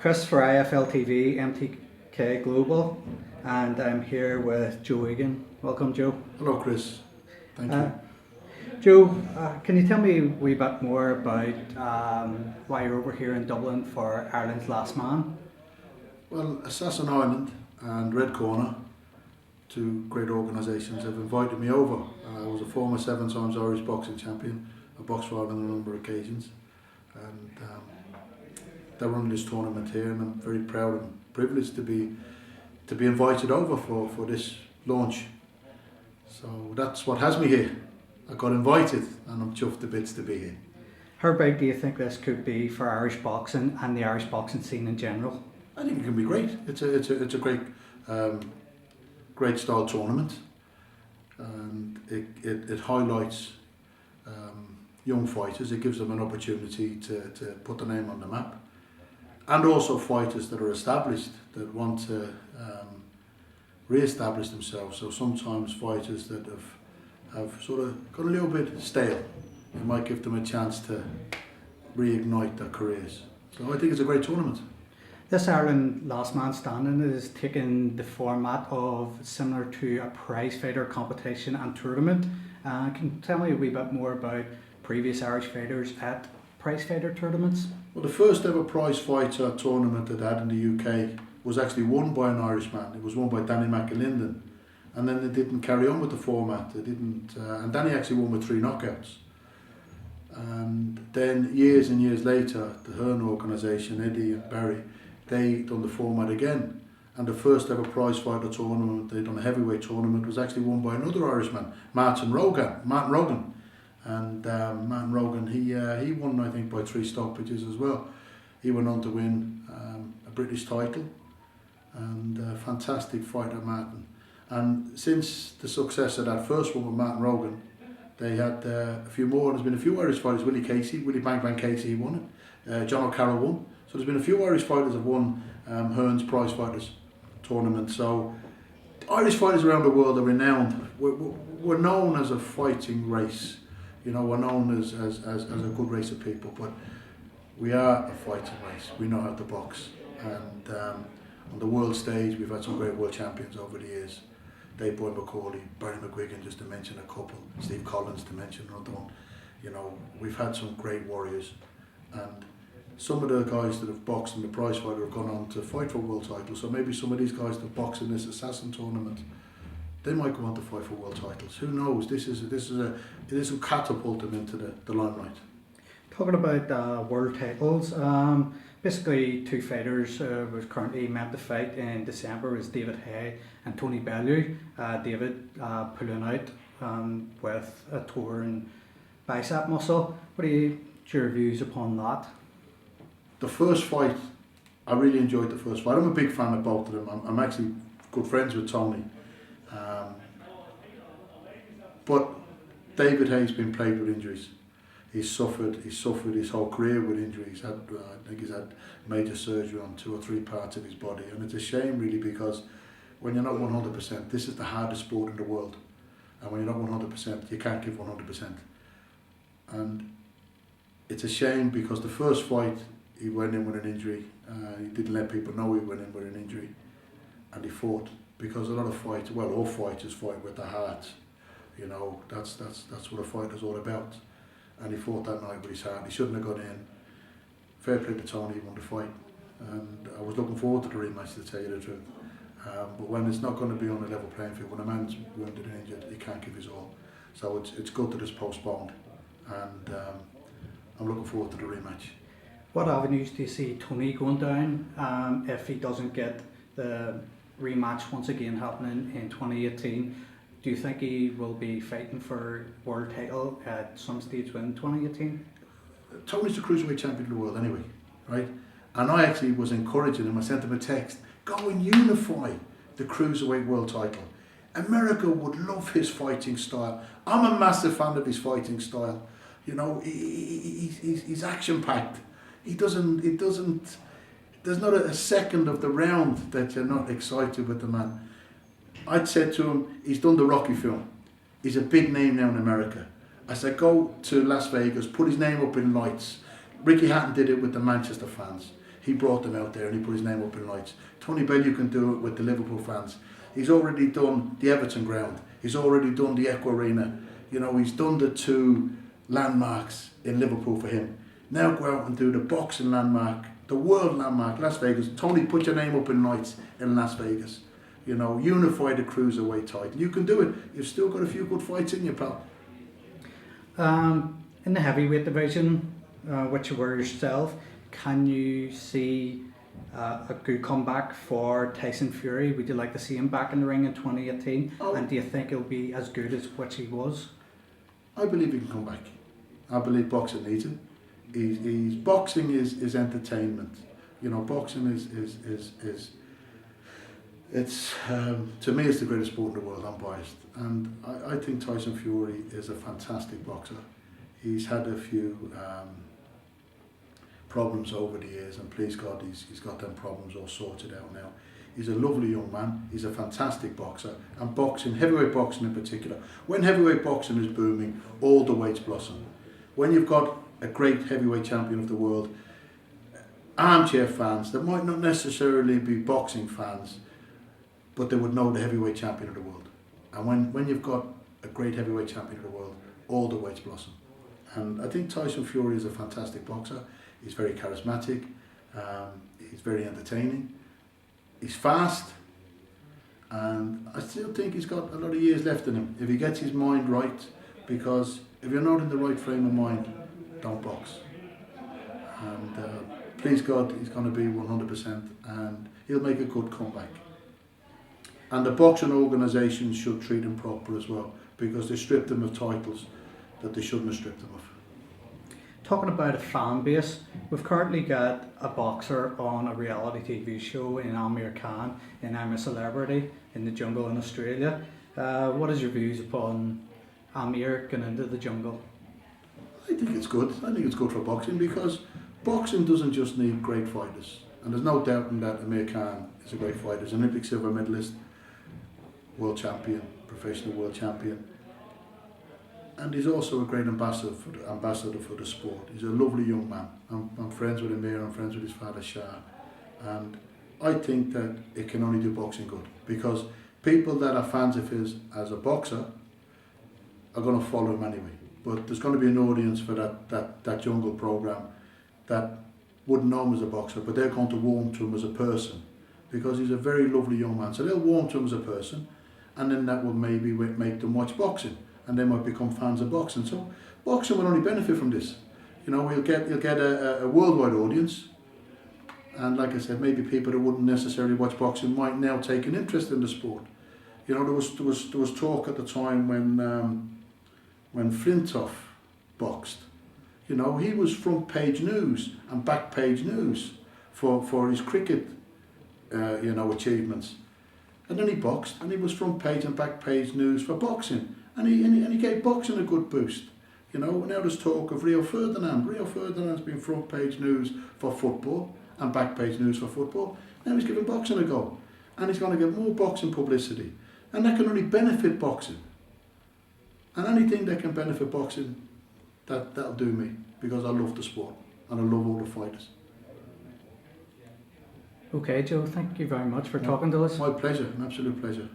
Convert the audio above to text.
Chris for IFLtv, MTK Global, and I'm here with Joe Egan. Welcome, Joe. Hello, Chris. Thank you. Joe, can you tell me a wee bit more about why you're over here in Dublin for Ireland's Last Man? Well, Assassin Ireland and Red Corner, two great organisations, have invited me over. I was a former 7 times Irish boxing champion. I boxed for Ireland on a number of occasions, and they're running this tournament here, and I'm very proud and privileged to be invited over for this launch. So that's what has me here. I got invited, and I'm chuffed to bits to be here. How big do you think this could be for Irish boxing and the Irish boxing scene in general? I think it can be great. It's a great great style tournament, and it highlights young fighters. It gives them an opportunity to put their name on the map, and also fighters that are established that want to re-establish themselves. So sometimes fighters that have sort of got a little bit stale, it might give them a chance to reignite their careers. So I think it's a great tournament. This Ireland Last Man Standing is taking the format of similar to a prize fighter competition and tournament. Can you tell me a wee bit more about previous Irish fighters at prize fighter tournaments? Well, the first ever prize fighter tournament that they had in the UK was actually won by an Irishman. It was won by Danny McAlinden, and then they didn't carry on with the format. They didn't, and Danny actually won with 3 knockouts. And then years and years later, the Hearn organisation, Eddie and Barry, they done the format again, and the first ever prize fighter tournament, they done a heavyweight tournament, was actually won by another Irishman, Martin Rogan. And Martin Rogan, he won, I think, by 3 stoppages as well. He went on to win a British title, and a fantastic fighter, Martin. And since the success of that first one with Martin Rogan, they had a few more. There's been a few Irish fighters. Willie Bang Bang Casey, he won it. John O'Carroll won. So there's been a few Irish fighters that have won Hearn's prize fighters tournament. So Irish fighters around the world are renowned. We're known as a fighting race. You know, we're known as a good race of people, but we are a fighting race. We know how to box. And on the world stage, we've had some great world champions over the years. Dave Boy McCauley, Barry McGuigan, just to mention a couple, Steve Collins to mention another one. You know, we've had some great warriors, and some of the guys that have boxed in the prize fighter have gone on to fight for world titles. So maybe some of these guys that box in this Assassin tournament, they might go on to fight for world titles. Who knows? This will catapult them into the limelight. Talking about world titles, basically 2 fighters was currently meant to fight in December is David Haye and Tony Bellew. David pulling out with a torn bicep muscle. What are your views upon that? The first fight, I really enjoyed the first fight. I'm a big fan of both of them. I'm actually good friends with Tony. But David Haye's been plagued with injuries. He's suffered his whole career with injuries. I think he's had major surgery on 2 or 3 parts of his body, and it's a shame really, because when you're not 100%, this is the hardest sport in the world, and when you're not 100%, you can't give 100%. And it's a shame because the first fight he went in with an injury. He didn't let people know he went in with an injury, and he fought, because a lot of fighters, well, all fighters fight with their heart. You know, that's what a fighter's all about. And he fought that night with his heart. He shouldn't have gone in. Fair play to Tony, he won the fight. And I was looking forward to the rematch, to tell you the truth. But when it's not going to be on a level playing field, when a man's wounded and injured, he can't give his all. So it's good that it's postponed. And I'm looking forward to the rematch. What avenues do you see Tony going down if he doesn't get the rematch once again happening in 2018? Do you think he will be fighting for world title at some stage in 2018? Tony's the cruiserweight champion of the world anyway, right? And I actually was encouraging him. I sent him a text, go and unify the cruiserweight world title. America would love his fighting style. I'm a massive fan of his fighting style. You know, he's action-packed. There's not a second of the round that you're not excited with the man. I'd said to him, he's done the Rocky film. He's a big name now in America. I said, go to Las Vegas, put his name up in lights. Ricky Hatton did it with the Manchester fans. He brought them out there and he put his name up in lights. Tony Bellew can do it with the Liverpool fans. He's already done the Everton ground. He's already done the Echo Arena. You know, he's done the 2 landmarks in Liverpool for him. Now go out and do the boxing landmark, the world landmark, Las Vegas. Tony, put your name up in lights in Las Vegas. You know, unify the cruiserweight title. You can do it. You've still got a few good fights in you, pal. In the heavyweight division, which you were yourself, can you see a good comeback for Tyson Fury? Would you like to see him back in the ring in 2018? And do you think he'll be as good as what he was? I believe he can come back. I believe boxing needs him. Boxing is entertainment. You know, boxing is it's to me it's the greatest sport in the world. I'm biased, and I think Tyson Fury is a fantastic boxer. He's had a few problems over the years, and please God, he's got them problems all sorted out now. He's a lovely young man. He's a fantastic boxer, and boxing, heavyweight boxing in particular. When heavyweight boxing is booming, all the weights blossom. When you've got a great heavyweight champion of the world, armchair fans that might not necessarily be boxing fans, but they would know the heavyweight champion of the world. And when you've got a great heavyweight champion of the world, all the weights blossom. And I think Tyson Fury is a fantastic boxer. He's very charismatic. He's very entertaining. He's fast. And I still think he's got a lot of years left in him if he gets his mind right, because if you're not in the right frame of mind, don't box. And please God, he's going to be 100%, and he'll make a good comeback. And the boxing organisations should treat him proper as well, because they stripped him of titles that they shouldn't have stripped him of. Talking about a fan base, we've currently got a boxer on a reality TV show in Amir and I'm a Celebrity in the jungle in Australia. What is your views upon Amir going into the jungle? I think it's good. I think it's good for boxing, because boxing doesn't just need great fighters. And there's no doubting that Amir Khan is a great fighter. He's an Olympic silver medalist, world champion, professional world champion. And he's also a great ambassador for the sport. He's a lovely young man. I'm friends with Amir, I'm friends with his father Shah. And I think that it can only do boxing good, because people that are fans of his as a boxer are going to follow him anyway. But there's going to be an audience for that jungle program that wouldn't know him as a boxer, but they're going to warm to him as a person, because he's a very lovely young man. So they'll warm to him as a person, and then that will maybe make them watch boxing, and they might become fans of boxing. So boxing will only benefit from this. You know, you'll get a worldwide audience, and like I said, maybe people that wouldn't necessarily watch boxing might now take an interest in the sport. You know, there was talk at the time when Flintoff boxed. You know, he was front page news and back page news for his cricket, achievements. And then he boxed, and he was front page and back page news for boxing, and he gave boxing a good boost. You know, now there's talk of Rio Ferdinand. Rio Ferdinand's been front page news for football and back page news for football. Now he's giving boxing a go, and he's going to get more boxing publicity, and that can only benefit boxing. And anything that can benefit boxing, that'll do me, because I love the sport and I love all the fighters. Okay, Joe, thank you very much for talking to us. My pleasure, an absolute pleasure.